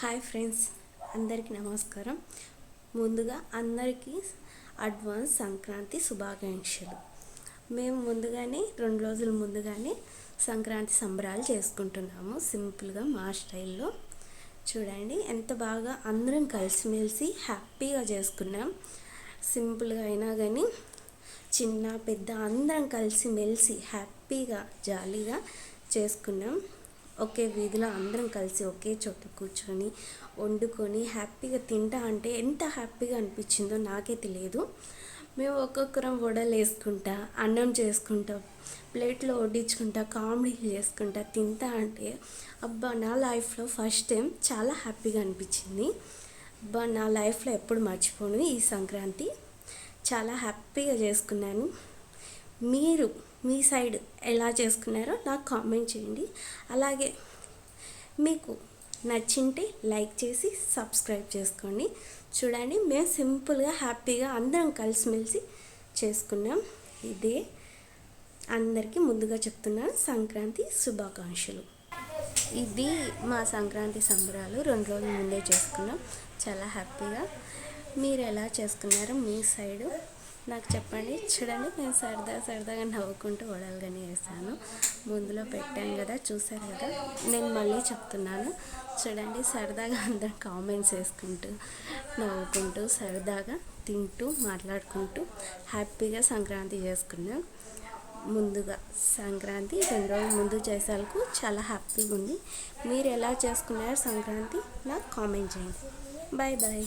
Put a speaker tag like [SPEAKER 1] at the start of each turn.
[SPEAKER 1] Hi friends, అందరికీ నమస్కారం. ముందుగా అందరికీ అడ్వాన్స్ సంక్రాంతి శుభాకాంక్షలు. మేము ముందుగానే 2 రోజుల ముందుగానే సంక్రాంతి సంబరాలు చేసుకుంటున్నాము. సింపుల్గా మా స్టైల్లో చూడండి ఎంత బాగా అందరం కలిసిమెలిసి హ్యాపీగా చేసుకున్నాం. సింపుల్గా అయినా కానీ చిన్న పెద్ద అందరం కలిసిమెలిసి హ్యాపీగా జాలీగా చేసుకున్నాం. ఒకే వీధిలో అందరం కలిసి ఒకే చోట కూర్చొని వండుకొని హ్యాపీగా తింటా అంటే ఎంత హ్యాపీగా అనిపించిందో నాకే తెలియదు. మేము ఒక్కొక్కరం వడలు వేసుకుంటా, అన్నం చేసుకుంటా, ప్లేట్లో వడ్డించుకుంటా, కామెడీ చేసుకుంటా తింటా అంటే అబ్బా, నా లైఫ్లో ఫస్ట్ టైం చాలా హ్యాపీగా అనిపించింది. అబ్బా, నా లైఫ్లో ఎప్పుడు మర్చిపోను ఈ సంక్రాంతి. చాలా హ్యాపీగా చేసుకున్నాను. మీరు మీ సైడ్ ఎలా చేసుకున్నారో నాకు కామెంట్ చేయండి. అలాగే మీకు నచ్చింటే లైక్ చేసి సబ్స్క్రైబ్ చేసుకోండి. చూడండి, మేము సింపుల్గా హ్యాపీగా అందరం కలిసిమెలిసి చేసుకున్నాం. ఇదే అందరికీ ముందుగా చెప్తున్నాను సంక్రాంతి శుభాకాంక్షలు. ఇది మా సంక్రాంతి సంబరాలు 2 రోజుల ముందే చేసుకున్నాం. చాలా హ్యాపీగా. మీరు ఎలా చేసుకున్నారో మీ సైడు నాకు చెప్పండి. చూడండి, నేను సరదాగా నవ్వుకుంటూ వడలు కానీ వేస్తాను. ముందులో పెట్టాను కదా, చూసారు కదా. నేను మళ్ళీ చెప్తున్నాను, చూడండి, సరదాగా అందరం కామెంట్స్ వేసుకుంటూ నవ్వుకుంటూ సరదాగా తింటూ మాట్లాడుకుంటూ హ్యాపీగా సంక్రాంతి చేసుకున్నాం. ముందుగా సంక్రాంతి 2 రోజుల ముందు చేసేందుకు చాలా హ్యాపీగా ఉంది. మీరు ఎలా చేసుకున్నారు సంక్రాంతి నాకు కామెంట్ చేయండి. Bye bye.